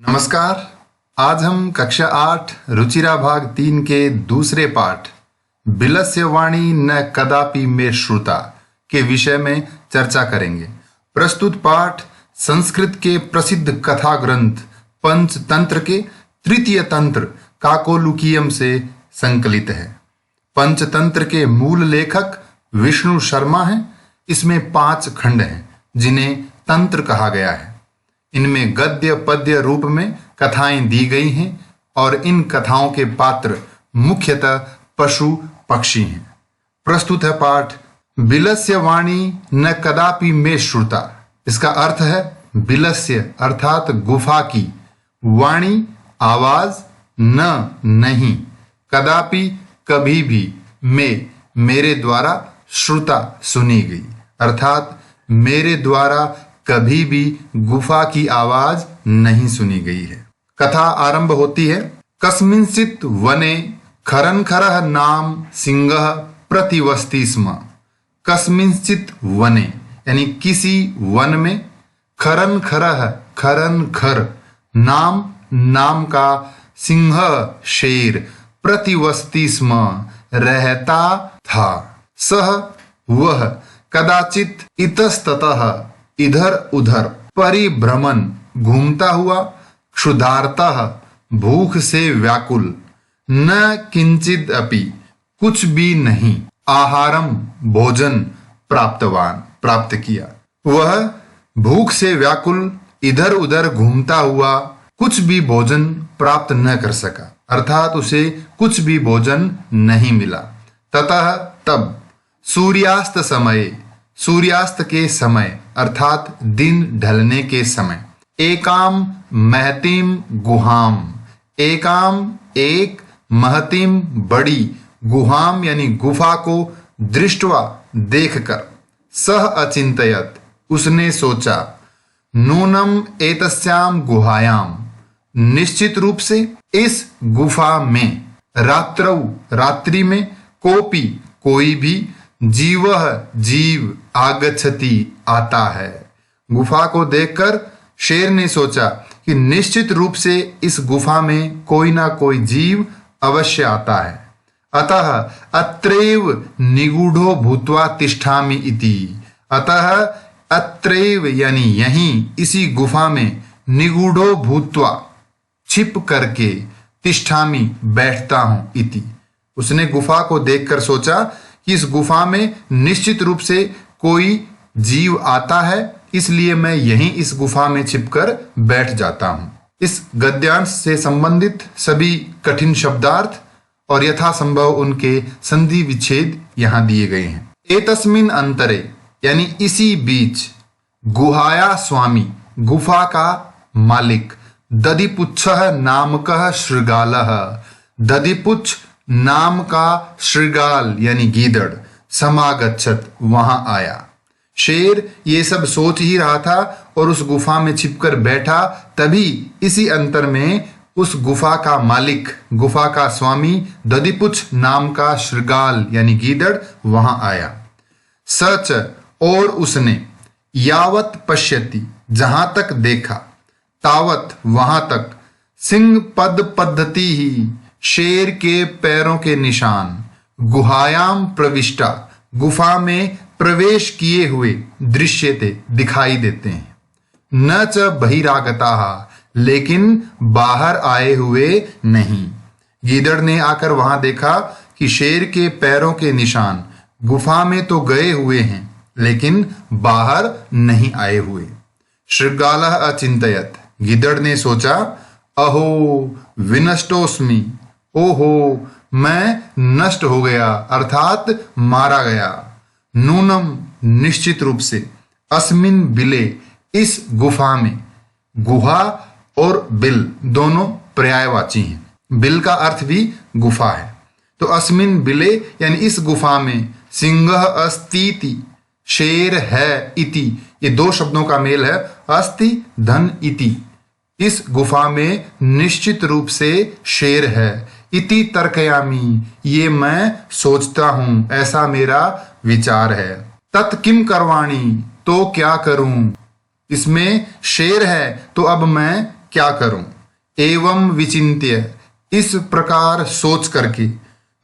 नमस्कार। आज हम कक्षा 8 रुचिरा भाग 3 के दूसरे पाठ बिलस्य वाणी न कदापि मे श्रुता के विषय में चर्चा करेंगे। प्रस्तुत पाठ संस्कृत के प्रसिद्ध कथा ग्रंथ पंचतंत्र के तृतीय तंत्र काकोलुकीयम से संकलित है। पंचतंत्र के मूल लेखक विष्णु शर्मा हैं। इसमें 5 खंड हैं जिन्हें तंत्र कहा गया है। इनमें गद्य पद्य रूप में कथाएं दी गई हैं और इन कथाओं के पात्र मुख्यतः पशु पक्षी हैं। प्रस्तुत है पाठ बिलस्य वाणी न कदापि मे श्रुता। इसका अर्थ है बिलस्य अर्थात गुफा की, वाणी आवाज, न नहीं, कदापि कभी भी, में मेरे द्वारा श्रुता सुनी गई अर्थात मेरे द्वारा कभी भी गुफा की आवाज नहीं सुनी गई है। कथा आरंभ होती है। कस्मिंश्चित् वने खरनखरः नाम सिंहः प्रतिवसति स्म। कस्मिंश्चित् वने यानी किसी वन में, खरनखरः खरनखर नाम, नाम का, सिंह शेर, प्रतिवसति स्म रहता था, सह वह, कदाचित इतस्ततः इधर उधर, परिभ्रमण घूमता हुआ, क्षुधार्तः भूख से व्याकुल, न किंचिद अपि कुछ भी नहीं, आहारम भोजन प्राप्त किया। वह भूख से व्याकुल इधर उधर घूमता हुआ कुछ भी भोजन प्राप्त न कर सका अर्थात उसे कुछ भी भोजन नहीं मिला। ततः तब सूर्यास्त समय, सूर्यास्त के समय अर्थात दिन ढलने के समय, एकाम महतीम गुहाम, एकाम एक, महतीम बड़ी, गुहाम यानी गुफा को, दृष्टवा देखकर, सह अचिंतयत उसने सोचा, नूनम एतस्याम गुहायाम निश्चित रूप से इस गुफा में, रात्रौ रात्रि में, कोपि कोई भी, जीवः जीव, आगच्छति आता है। गुफा को देखकर शेर ने सोचा कि निश्चित रूप से इस गुफा में कोई ना कोई जीव अवश्य आता है। अतः अत्रैव निगूढ़ो भूत्वा तिष्ठामि इति। अतः अत्रैव यानी यहीं, इसी गुफा में, निगूढ़ो भूत्वा छिप करके, तिष्ठामि बैठता हूं इति। उसने गुफा को देखकर सोचा कि इस गुफा में निश्चित रूप से कोई जीव आता है, इसलिए मैं यहीं इस गुफा में छिपकर बैठ जाता हूं। इस गद्यांश से संबंधित सभी कठिन शब्दार्थ और यथासंभव उनके संधि विच्छेद यहां दिए गए हैं। एतस्मिन अंतरे यानी इसी बीच, गुहाया स्वामी गुफा का मालिक, दधिपुच्छः नामकः शृगालः, दधिपुच्छ नाम का शृगाल यानी गीदड़, समागच्छत वहां आया। शेर ये सब सोच ही रहा था और उस गुफा में छिपकर बैठा। तभी इसी अंतर में उस गुफा का मालिक, गुफा का स्वामी, दधिपुच्छ नाम का शृगाल यानी गीदड़ वहां आया। सच और उसने, यावत पश्यति जहां तक देखा, तावत वहां तक, सिंह पद पद्धति ही शेर के पैरों के निशान, गुहायाम प्रविष्टा गुफा में प्रवेश किए हुए, दृश्यते दिखाई देते हैं। न च बहिरागताः लेकिन बाहर आए हुए नहीं। गीदड़ ने आकर वहां देखा कि शेर के पैरों के निशान गुफा में तो गए हुए हैं लेकिन बाहर नहीं आए हुए। शृगालः अचिंतयत गीदड़ ने सोचा, अहो विनष्टोस्मि, ओहो मैं नष्ट हो गया अर्थात मारा गया। नूनम निश्चित रूप से, अस्मिन बिले इस गुफा में, गुहा और बिल दोनों पर्यायवाची हैं। बिल का अर्थ भी गुफा है। तो अस्मिन बिले यानी इस गुफा में, सिंहः अस्तीति शेर है, इति ये 2 शब्दों का मेल है, अस्ति धन इति। इस गुफा में निश्चित रूप से शेर है, इति तर्कयामि ये मैं सोचता हूं, ऐसा मेरा विचार है। तत् किम करवाणी तो क्या करूं, इसमें शेर है तो अब मैं क्या करूं। एवं विचिन्त्य, इस प्रकार सोच करके,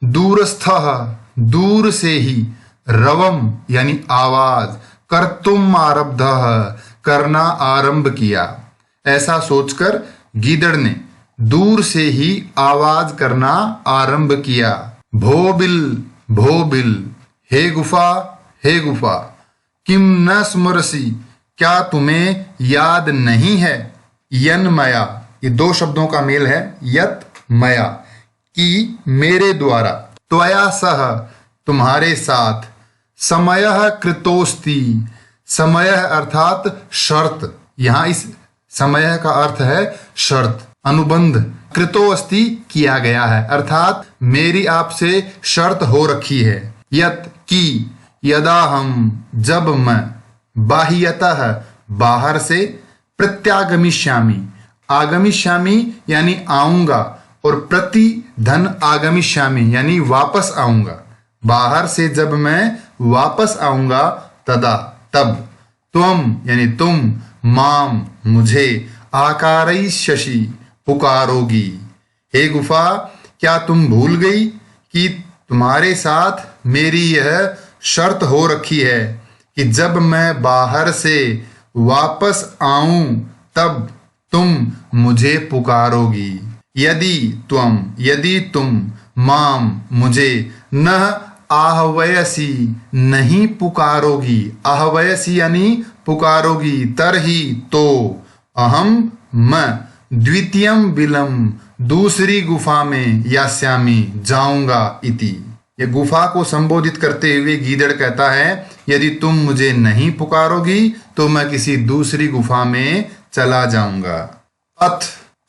दूरस्थः, दूर से ही, रवम यानी आवाज, कर्तुम आरब्धः, करना आरंभ किया। ऐसा सोचकर गीदड़ ने दूर से ही आवाज करना आरंभ किया। भोबिल, भोबिल, हे गुफा, हे गुफा, किम न स्मरसी, क्या तुम्हें याद नहीं है। यन मया, ये दो शब्दों का मेल है, यत मया, कि मेरे द्वारा, त्वया सह, तुम्हारे साथ, समयः कृतोस्ति, समय अर्थात शर्त, यहां इस समय का अर्थ है शर्त, अनुबंध, कृतो अस्ति किया गया है, अर्थात मेरी आपसे शर्त हो रखी है। यत की, यदा हम, जब मैं, बाह्यतः, बाहर से, प्रत्यागमिष्यामि, आगमिष्यामि यानी आऊंगा, और प्रति धन आगमिष्यामि यानी वापस आऊंगा। बाहर से जब मैं वापस आऊंगा, तदा, तब, त्वम यानी तुम, माम मुझे, आकारयिष्यसि पुकारोगी। हे गुफा, क्या तुम भूल गई कि तुम्हारे साथ मेरी यह शर्त हो रखी है कि जब मैं बाहर से वापस आऊं तब तुम मुझे पुकारोगी। यदि तुम, माम मुझे, न आहवयसी नहीं पुकारोगी, आहवयसी यानी पुकारोगी, तरही तो, अहम मैं, द्वितीयम बिलम, दूसरी गुफा में, यास्यामि जाऊंगा इति। ये गुफा को संबोधित करते हुए गीदड़ कहता है, यदि तुम मुझे नहीं पुकारोगी तो मैं किसी दूसरी गुफा में चला जाऊंगा। अथ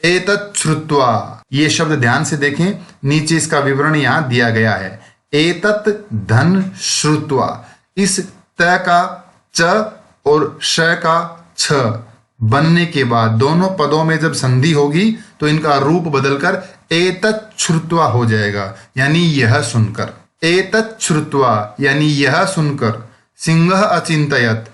एतत् श्रुत्वा, ये शब्द ध्यान से देखें, नीचे इसका विवरण यहां दिया गया है। एतत् धन श्रुत्वा, इस त का च और श का छ बनने के बाद दोनों पदों में जब संधि होगी तो इनका रूप बदलकर एतत् श्रुत्वा हो जाएगा, यानी यह सुनकर। एतत् श्रुत्वा यानी यह सुनकर, सिंह अचिंतयत,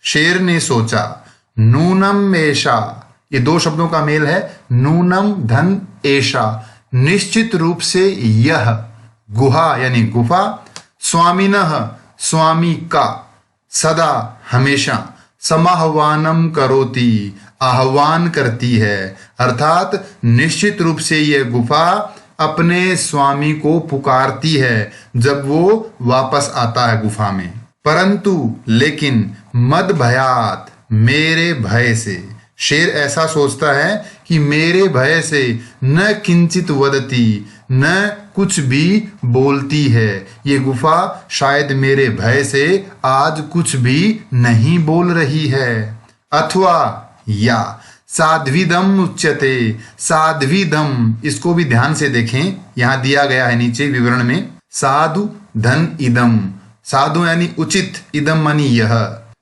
शेर ने सोचा, नूनम एषा, ये दो शब्दों का मेल है, नूनम धन एषा, निश्चित रूप से यह, गुहा यानी गुफा, स्वामिनः स्वामी का, सदा हमेशा, समाह्वानम करोति आह्वान करती है, अर्थात निश्चित रूप से यह गुफा अपने स्वामी को पुकारती है जब वो वापस आता है गुफा में। परंतु लेकिन मद भयात, मेरे भय से, शेर ऐसा सोचता है कि मेरे भय से न किंचित वदती, न कुछ भी बोलती है, ये गुफा शायद मेरे भय से आज कुछ भी नहीं बोल रही है। अथवा या साध्विदम उच्यते, साध्विदम, इसको भी ध्यान से देखें, यहां दिया गया है नीचे विवरण में, साधु धन इदम, साधु यानी उचित, इदम मानी यह,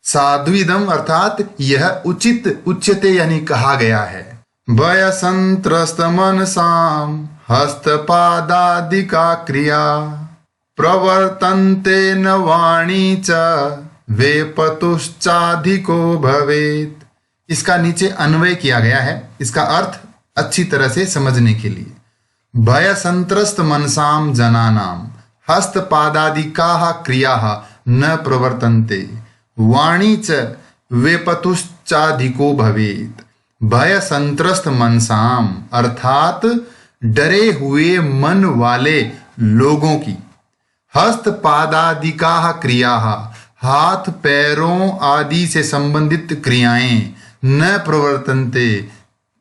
साध्विदम अर्थात यह उचित, उच्यते यानी कहा गया है। भय संत्रस्त मनसाम हस्तपादादिका क्रिया प्रवर्तन्ते न वाणी च वेपतुश्चाधिको भवेत। इसका नीचे अन्वय किया गया है, इसका अर्थ अच्छी तरह से समझने के लिए। भय संत्रस्त मनसाम जनानाम हस्तपादादिका क्रिया न प्रवर्तन्ते वाणी च वेपतुश्चाधिको भवेत। भय संत्रस्त मनसाम अर्थात डरे हुए मन वाले लोगों की, हस्त पादादिका क्रिया, हाथ पैरों आदि से संबंधित क्रियाएं, न प्रवर्तन्ते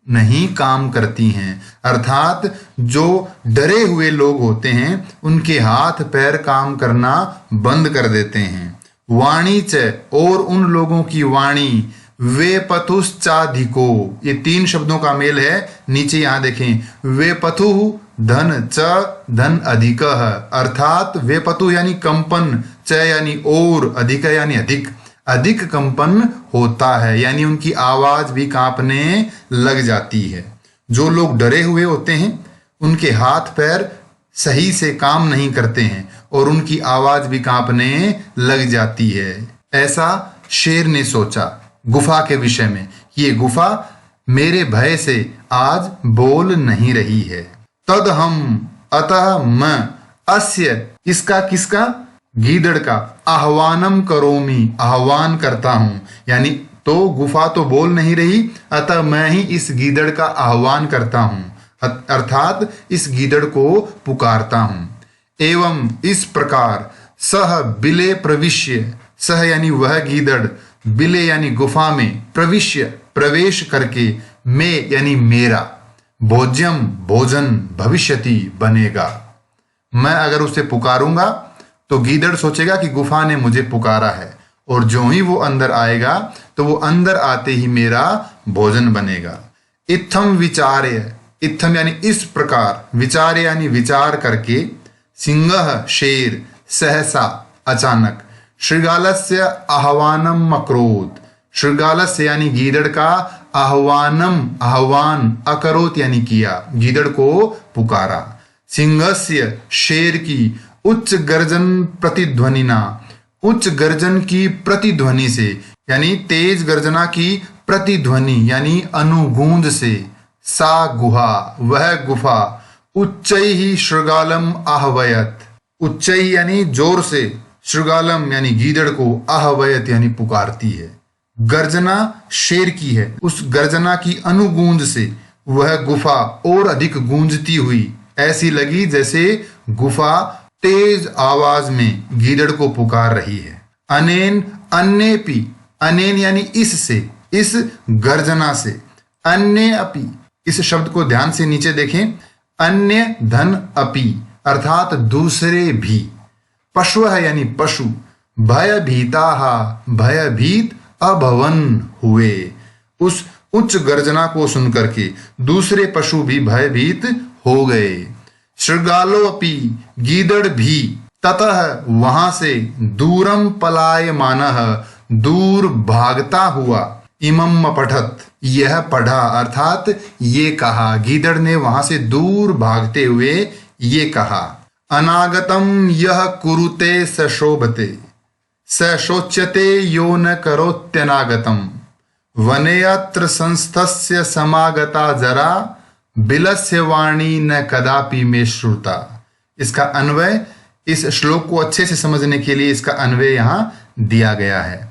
नहीं काम करती हैं, अर्थात जो डरे हुए लोग होते हैं उनके हाथ पैर काम करना बंद कर देते हैं। वाणी च, और उन लोगों की वाणी, वे पथुश्चाधिको, ये तीन शब्दों का मेल है, नीचे यहां देखें, वे पथु धन च धन अधिक, अर्थात वे पथु यानी कंपन, च यानी और, अधिक यानी अधिक, अधिक कंपन होता है, यानी उनकी आवाज भी कांपने लग जाती है। जो लोग डरे हुए होते हैं उनके हाथ पैर सही से काम नहीं करते हैं और उनकी आवाज भी कांपने लग जाती है। ऐसा शेर ने सोचा गुफा के विषय में, ये गुफा मेरे भय से आज बोल नहीं रही है। तद हम, अतः मैं, अस्य, इसका, किसका, गीदड़ का, आह्वानम करोमि, आह्वान करता हूं। यानी तो गुफा तो बोल नहीं रही, अतः मैं ही इस गीदड़ का आह्वान करता हूं, अर्थात इस गीदड़ को पुकारता हूं। एवं इस प्रकार सह बिले प्रविश्य, सह यानी वह गीदड़, बिले यानी गुफा में, प्रविश्य प्रवेश करके, में यानी मेरा, भोज्यम भोजन, भविष्यति बनेगा। मैं अगर उसे पुकारूंगा तो गीदड़ सोचेगा कि गुफा ने मुझे पुकारा है, और जो ही वो अंदर आएगा तो वो अंदर आते ही मेरा भोजन बनेगा। इत्थम विचार्य, इत्थम यानी इस प्रकार, विचार्य यानी विचार करके, सिंह शेर, सहसा अचानक, शृगालस्य आह्वानम अकरोत, शृगालस्य यानी गीदड़ का, आह्वानम आह्वान, अकरोत यानी किया, गीदड़ को पुकारा। सिंहस्य शेर की, उच्च गर्जन प्रतिध्वनिना, उच्च गर्जन की प्रतिध्वनि से, यानी तेज गर्जना की प्रतिध्वनि यानी अनुगूंज से, सा गुहा वह गुफा, उच्चै ही शृगालम आहवयत, उच्चै यानी जोर से, शृगालम यानी गीदड़ को, आहवयत यानी पुकारती है। गर्जना शेर की है, उस गर्जना की अनुगूंज से वह गुफा और अधिक गूंजती हुई, ऐसी लगी जैसे गुफा तेज आवाज में गीदड़ को पुकार रही है। अनेन अन्येपि, अनेन यानी इससे, इस गर्जना से, अन्य अपि, इस शब्द को ध्यान से नीचे देखें, अन्य धन अपि अर्थात दूसरे भी, पशु है यानी पशु, भयभीता, भयभीत अभवन हुए, उस उच्च गर्जना को सुनकर के दूसरे पशु भी भयभीत हो गए। शृगालोपि गीदड़ भी, ततः वहां से, दूरम पलायमानः दूर भागता हुआ, इमम पठत यह पढ़ा, अर्थात ये कहा, गीदड़ ने वहां से दूर भागते हुए ये कहा, अनागतम यह कुरुते सशोभते, सशोच्यते यो न करोत्यनागतम, वनेयत्र संस्थस्य समागता जरा, बिलस्य वाणी न कदापि में श्रुता। इसका अन्वय, इस श्लोक को अच्छे से समझने के लिए इसका अन्वय यहां दिया गया है।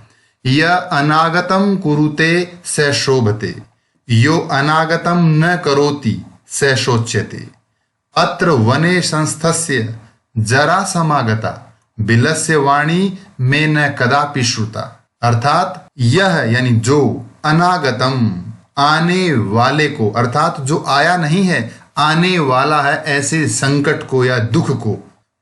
यह अनागतम कुरुते स शोभते, यो अनागतम न करोति स शोच्यते, अत्र वने संस्थस्य जरा समागता, बिलस्य वाणी में न कदापि श्रुता। अर्थात यह यानी जो, अनागतम आने वाले को, अर्थात जो आया नहीं है, आने वाला है ऐसे संकट को या दुख को,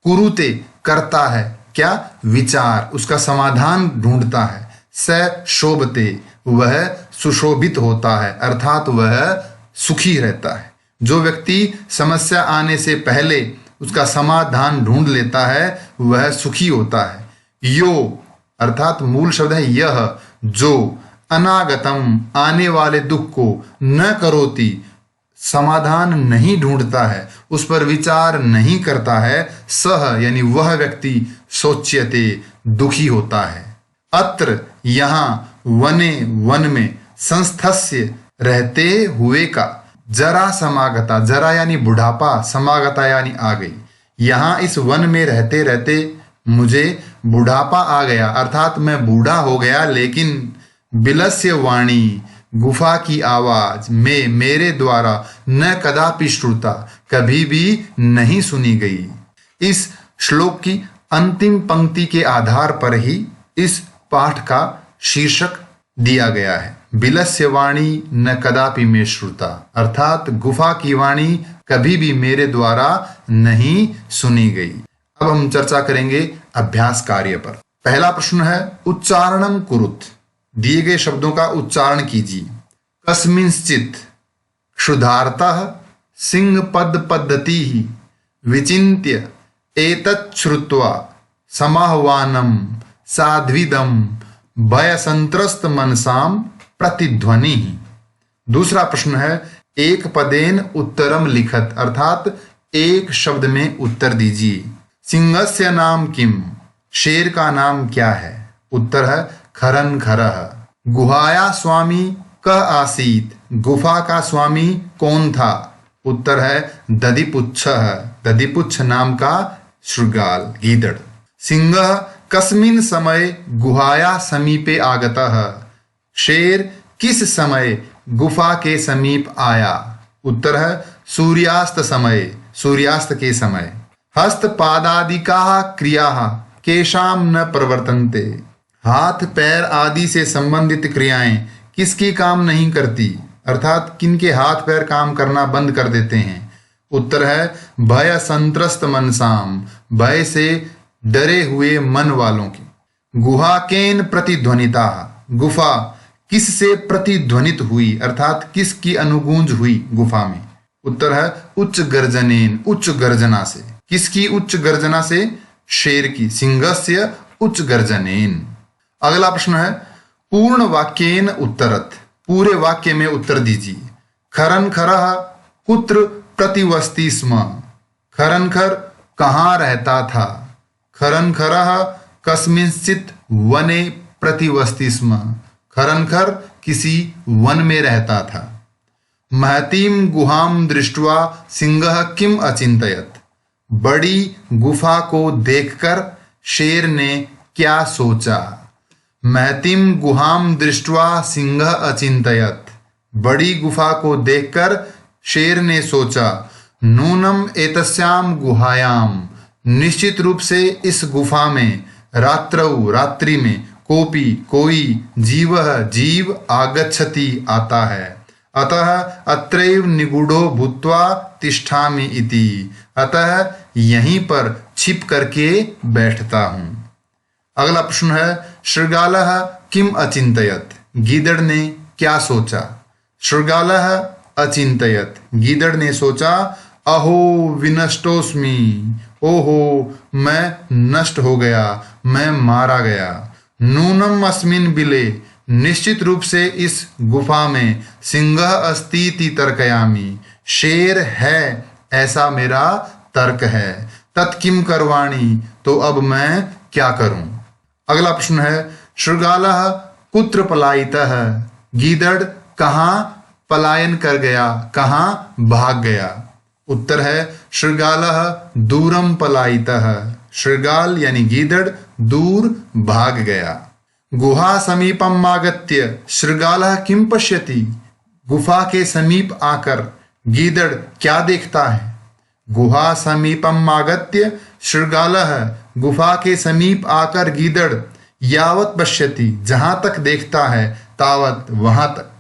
कुरुते करता है, क्या, विचार, उसका समाधान ढूंढता है, स शोभते वह सुशोभित होता है, अर्थात वह सुखी रहता है। जो व्यक्ति समस्या आने से पहले उसका समाधान ढूंढ लेता है वह सुखी होता है। यो अर्थात मूल शब्द है यह, जो, अनागतम आने वाले दुख को, न करोति समाधान नहीं ढूंढता है, उस पर विचार नहीं करता है, सह यानी वह व्यक्ति, सोच्यते दुखी होता है। अत्र यहाँ, वने वन में, संस्थस्य रहते हुए का, जरा समागता, जरा यानी बुढ़ापा, समागता यानी आ गई। यहाँ इस वन में रहते रहते मुझे बुढ़ापा आ गया, अर्थात मैं बूढ़ा हो गया, लेकिन बिलस्य वाणी गुफा की आवाज में मेरे द्वारा न कदापि श्रुता कभी भी नहीं सुनी गई। इस श्लोक की अंतिम पंक्ति के आधार पर ही इस पाठ का शीर्षक दिया गया है, बिलस्य वाणी न कदापि में श्रुता, अर्थात गुफा की वाणी कभी भी मेरे द्वारा नहीं सुनी गई। अब हम चर्चा करेंगे अभ्यास कार्य पर। पहला प्रश्न है उच्चारणम कुरुत, दिए गए शब्दों का उच्चारण कीजिए। कस्मिंश्चित् क्षुधार्तः सिंह पद पद्धति विचिन्त्य एतत् श्रुत्वा समाह्वानं साध्विदं भय संत्रस्त मनसाम प्रतिध्वनि। दूसरा प्रश्न है एक पदेन उत्तरम लिखत, अर्थात एक शब्द में उत्तर दीजिए। सिंहस्य नाम किम, शेर का नाम क्या है? उत्तर है खरन खरह। गुहाया स्वामी कह आसीत, गुफा का स्वामी कौन था? उत्तर है दधिपुच्छ। दधिपुच्छ नाम का शृगाल, गीदड़। सिंहः कस्मिन् समय गुहाया समीपे आगतः? शेर किस समय गुफा के समीप आया? उत्तर है सूर्यास्त समय, सूर्यास्त के समय। हस्तपादादिकाः क्रियाः केषां न प्रवर्तन्ते? हाथ पैर आदि से संबंधित क्रियाएं किसकी काम नहीं करती, अर्थात किनके हाथ पैर काम करना बंद कर देते हैं? उत्तर है भय संत्रस्त मनसाम, भय से डरे हुए मन वालों की। गुहा केन प्रतिध्वनिता? गुफा किससे प्रतिध्वनित हुई, अर्थात किसकी अनुगूंज हुई गुफा में? उत्तर है उच्च गर्जनेन, उच्च गर्जना से। किसकी उच्च गर्जना से? शेर की। सिंहस्य उच्च गर्जनेन। अगला प्रश्न है पूर्ण वाक्येन उत्तरत, पूरे वाक्य में उत्तर दीजिए। खरनखरः कुत्र प्रतिवसति स्म? खरनखर कहाँ रहता था? खरनखरः कस्मिंश्चित् वने प्रतिवसति स्म? खरनखर किसी वन में रहता था। महतीं गुहां दृष्ट्वा सिंहः किम अचिंतयत? बड़ी गुफा को देखकर शेर ने क्या सोचा? महतीं गुहां दृष्ट्वा सिंहः अचिंतयत, बड़ी गुफा को देखकर शेर ने सोचा। नूनम एतस्याम गुहायाम, निश्चित रूप से इस गुफा में, रात्रौ रात्रि में, कोपि कोई, जीवः जीव, आगच्छति आता है, अतः अत्रैव निगूढ़ो भूत्वा तिष्ठामि इति, अतः यहीं पर छिप करके बैठता हूं। अगला प्रश्न है शृगालः किम अचिंतयत? गीदड़ ने क्या सोचा? शृगालः अचिंतयत, गीदड़ ने सोचा। अहो विनष्टोस्मि, ओहो मैं नष्ट हो गया, मैं मारा गया। नूनम अस्मिन् बिले, निश्चित रूप से इस गुफा में। सिंहः अस्तीति तर्कयामि, शेर है ऐसा मेरा तर्क है। तत्किम करवाणी, तो अब मैं क्या करूं? अगला प्रश्न है शृगालः कुत्र पलायितः? गीदड़ कहाँ पलायन कर गया, कहाँ भाग गया? उत्तर है शृगालः दूरम पलायितः, शृगाल यानी गीदड़ दूर भाग गया। गुहा समीपम आगत्य शृगालः किम पश्यति? गुफा के समीप आकर गीदड़ क्या देखता है? गुहा समीपम आगत्य शृगालः, गुफा के समीप आकर गीदड़ यावत पश्यति, जहां तक देखता है, तावत वहां तक।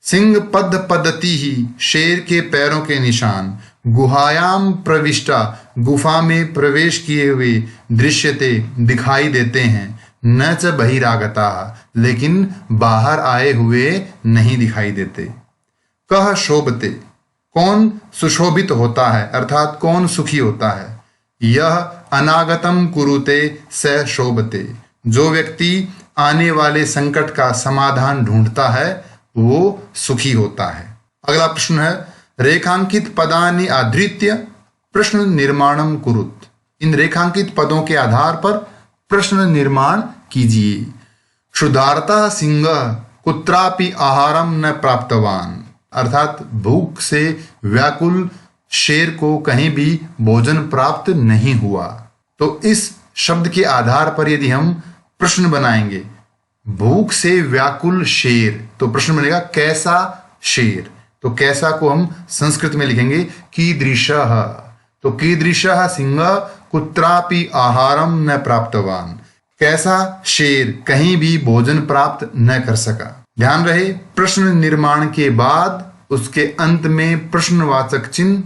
सिंह पद पद्धति ही, शेर के पैरों के निशान। गुहायाम प्रविष्टा, गुफा में प्रवेश किए हुए। दृश्यते, दिखाई देते हैं। न च बहिरागता, लेकिन बाहर आए हुए नहीं दिखाई देते। कह शोभते, कौन सुशोभित होता है, अर्थात कौन सुखी होता है? यह अनागतम कुरुते स शोभते, जो व्यक्ति आने वाले संकट का समाधान ढूंढता है वो सुखी होता है। अगला प्रश्न है रेखांकित पदानि आधृत्य प्रश्न निर्माणम कुरुत। इन रेखांकित पदों के आधार पर प्रश्न निर्माण कीजिए। क्षुधार्तः सिंहः कुत्रापि आहारम न प्राप्तवान, अर्थात भूख से व्याकुल शेर को कहीं भी भोजन प्राप्त नहीं हुआ। तो इस शब्द के आधार पर यदि हम प्रश्न बनाएंगे, भूख से व्याकुल शेर, तो प्रश्न बनेगा कैसा शेर। तो कैसा को हम संस्कृत में लिखेंगे कीदृशः। तो कीदृशः सिंह कुत्रापि आहारम न प्राप्तवान, कैसा शेर कहीं भी भोजन प्राप्त न कर सका। ध्यान रहे प्रश्न निर्माण के बाद उसके अंत में प्रश्नवाचक चिन्ह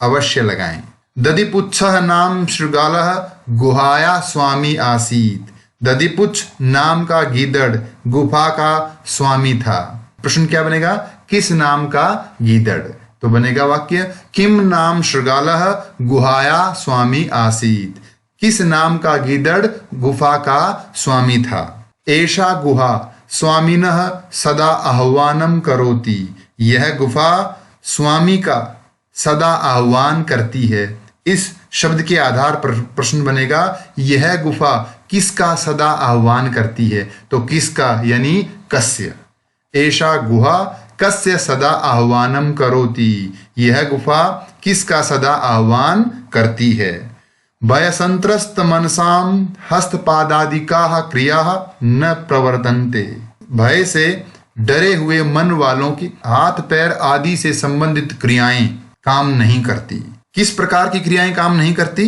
अवश्य लगाएं। दधिपुच्छः नाम शृगालः गुहाया स्वामी आसीत। दधिपुच्छ नाम का गीदड़ गुफा का स्वामी था। प्रश्न क्या बनेगा? किस नाम का गीदड़? तो बनेगा वाक्य किम नाम शृगालः गुहाया स्वामी आसीत। किस नाम का गीदड़ गुफा का स्वामी था। एषा गुहा स्वामिनः सदा आह्वानम करोति। यह गुफा स्वामी का सदा आह्वान करती है। इस शब्द के आधार पर प्रश्न बनेगा यह गुफा किसका सदा आह्वान करती है। तो किसका यानी कस्य। एषा गुहा कस्य सदा आह्वानम करोति, यह गुफा किसका सदा आह्वान करती है। भयसंत्रस्त मनसाम हस्तपादादिकाः क्रियाः न प्रवर्तन्ते, भय से डरे हुए मन वालों की हाथ पैर आदि से संबंधित क्रियाएं काम नहीं करती। किस प्रकार की क्रियाएं काम नहीं करती?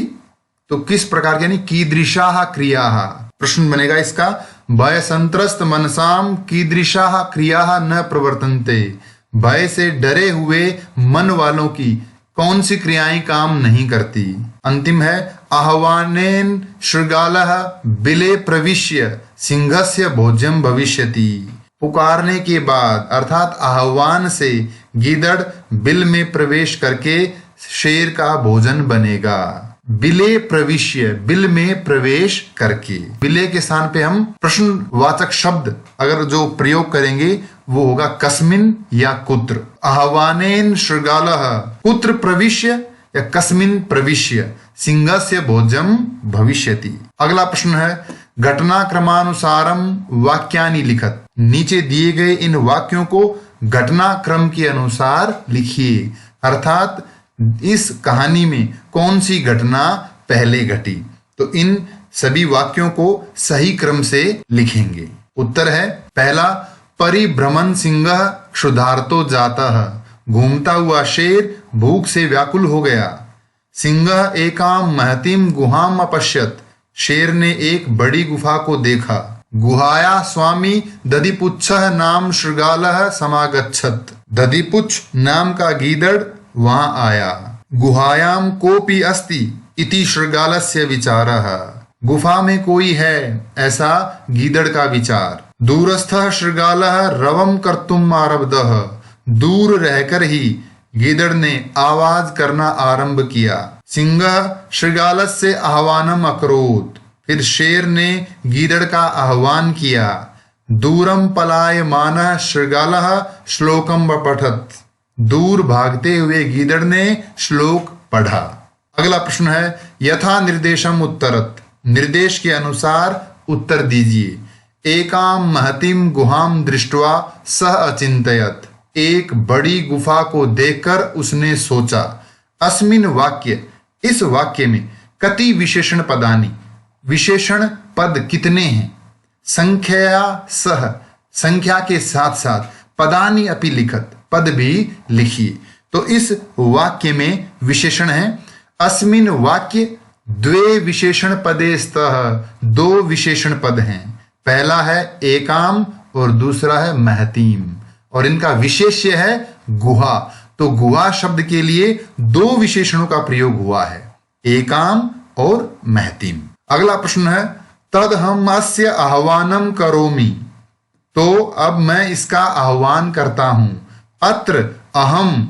तो किस प्रकार की, यानी कीदृशाः क्रियाः। प्रश्न बनेगा इसका, भय संत्रस्त मनसाम कीदृशाः क्रियाः न प्रवर्तन्ते, भय से डरे हुए मन वालों की कौन सी क्रियाएं काम नहीं करती। अंतिम है, आह्वानेन शृगालः बिले प्रविश्य सिंहस्य भोज्यम भविष्यति, पुकारने के बाद अर्थात आह्वान से गीदड़ बिल में प्रवेश करके शेर का भोजन बनेगा। बिले प्रविश्य, बिल में प्रवेश करके, बिले के स्थान पे हम प्रश्नवाचक शब्द अगर जो प्रयोग करेंगे वो होगा कस्मिन या कुत्र। आह्वानेन शृगालः कुत्र प्रविश्य या कस्मिन प्रविश्य सिंहस्य भोजम भविष्यति। अगला प्रश्न है, घटनाक्रमानुसारम वाक्यानि लिखत, नीचे दिए गए इन वाक्यों को घटनाक्रम के अनुसार लिखिए, अर्थात इस कहानी में कौन सी घटना पहले घटी। तो इन सभी वाक्यों को सही क्रम से लिखेंगे। उत्तर है पहला, परिभ्रमण सिंह क्षुधार्तो जातः, घूमता हुआ शेर भूख से व्याकुल हो गया। सिंह एकाम महतीम गुहाम अपश्यत, शेर ने एक बड़ी गुफा को देखा। गुहाया स्वामी दधिपुच्छः नाम शृगालः समागच्छत, दधिपुच्छ नाम का गीदड़ वहां आया। गुहायाम कोपि अस्ति इति शृगालस्य विचारः, गुफा में कोई है ऐसा गीदड़ का विचार। दूरस्थः शृगालः रवम कर्तुम आरब्धः, दूर रहकर ही गीदड़ ने आवाज करना आरंभ किया। सिंह शृगालस्य आह्वानम अकरोत्, फिर शेर ने गीदड़ का आह्वान किया। दूरम पलायमानः शृगालः श्लोकम पठत, दूर भागते हुए गीदड़ ने श्लोक पढ़ा। अगला प्रश्न है, यथा निर्देशम उत्तरत, निर्देश के अनुसार उत्तर दीजिए। एकाम महतीम गुहाम दृष्ट्वा सह अचिंतयत, एक बड़ी गुफा को देखकर उसने सोचा। अस्मिन वाक्य, इस वाक्य में कति विशेषण पदानि, विशेषण पद कितने हैं। संख्या सह, संख्या के साथ साथ, पदानि अपि लिखत, पद भी लिखिए। तो इस वाक्य में विशेषण है। अस्मिन वाक्य द्वे विशेषण पदे स्तः, दो विशेषण पद हैं। पहला है एकाम और दूसरा है महतीम, और इनका विशेष्य है गुहा। तो गुहा शब्द के लिए दो विशेषणों का प्रयोग हुआ है, एकाम और महतीम। अगला प्रश्न है, तद हम अस्य आह्वानम करोमि, तो अब मैं इसका आह्वान करता हूं। अत्र अहम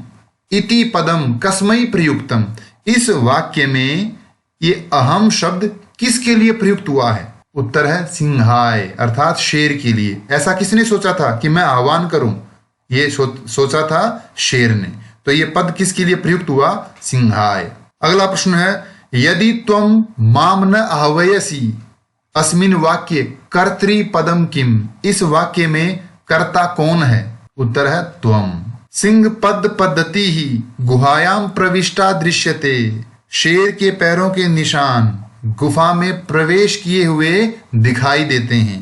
इति पदम कस्मै प्रयुक्तम, इस वाक्य में ये अहम शब्द किसके लिए प्रयुक्त हुआ है। उत्तर है सिंहाय, अर्थात शेर के लिए। ऐसा किसने सोचा था कि मैं आह्वान करूं, ये सोचा था शेर ने। तो ये पद किसके लिए प्रयुक्त हुआ, सिंहाय। अगला प्रश्न है, यदि त्वम माम न आह्वयसि अस्मिन वाक्य कर्तृ पदम किम, इस वाक्य में कर्ता कौन है। उत्तर है त्वम। सिंह पद पद्धति ही गुहायाम प्रविष्टा दृश्यते, शेर के पैरों के निशान गुफा में प्रवेश किए हुए दिखाई देते हैं।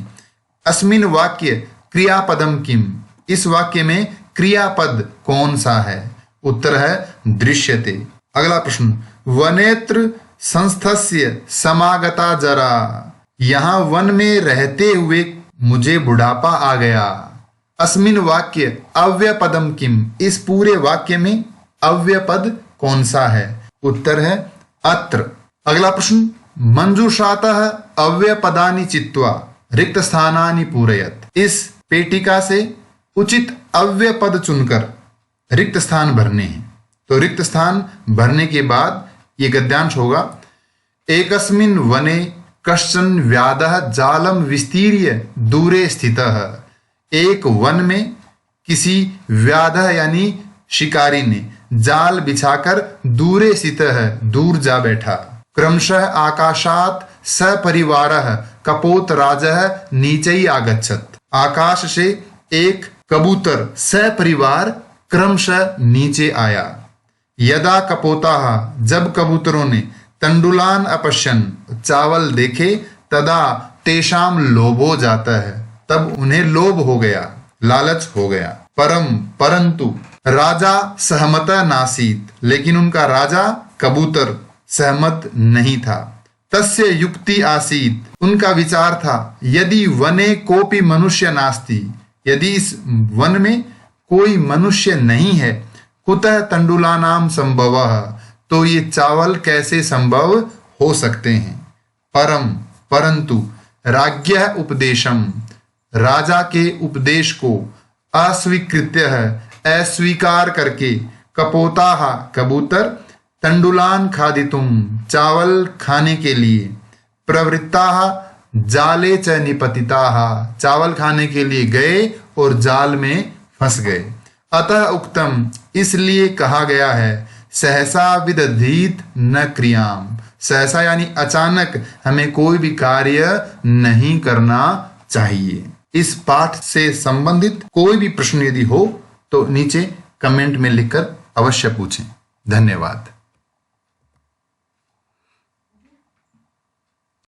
अस्मिन वाक्य क्रियापदम किम, इस वाक्य में क्रियापद कौन सा है। उत्तर है दृश्यते। अगला प्रश्न, वनेत्र संस्थस्य समागता जरा, यहां वन में रहते हुए मुझे बुढ़ापा आ गया। अस्मिन वाक्य अव्यय पदम किम, इस पूरे वाक्य में अव्यय पद कौन सा है। उत्तर है अत्र। अगला प्रश्न, मंजूषातः अव्यय पदानि चित्वा रिक्त स्थानानि पूरयत, इस पेटिका से उचित अव्यय पद चुनकर रिक्त स्थान भरने हैं। तो रिक्त स्थान भरने के बाद ये गद्यांश होगा, एकस्मिन् वने कश्चन व्याधः जालम विस्तीर्य दूरे स्थितः, एक वन में किसी व्याधः यानी शिकारी ने जाल बिछाकर दूरे स्थितः, दूर जा बैठा। क्रमशः आकाशात सपरिवारः कपोतराजः नीचै आगच्छत, आकाश से एक कबूतर सपरिवार क्रमशः नीचे आया। यदा कपोताः जब कबूतरों ने तंडुलान अपश्यन चावल देखे, तदा तेषाम लोभो जाता है तब उन्हें लोभ हो गया, लालच हो गया। परंतु राजा सहमत नासीत, लेकिन उनका राजा कबूतर सहमत नहीं था। तस्य युक्ति आसीत, उनका विचार था, यदि वने कोपि मनुष्य नास्ति, यदि इस वन में कोई मनुष्य नहीं है, कुतः तंडुलानाम संभवः, तो ये चावल कैसे संभव हो सकते हैं। परंतु राज्ञः उपदेशम, राजा के उपदेश को अस्वीकृत्य है, अस्वीकार करके, कपोताः कबूतर तंडुलान खादितुम चावल खाने के लिए, प्रवृत्ताः जाले च निपतिताः चावल खाने के लिए गए और जाल में फंस गए। अतः उक्तम, इसलिए कहा गया है, सहसा विदधीत न क्रियाम, सहसा यानी अचानक हमें कोई भी कार्य नहीं करना चाहिए। इस पाठ से संबंधित कोई भी प्रश्न यदि हो तो नीचे कमेंट में लिखकर अवश्य पूछें। धन्यवाद।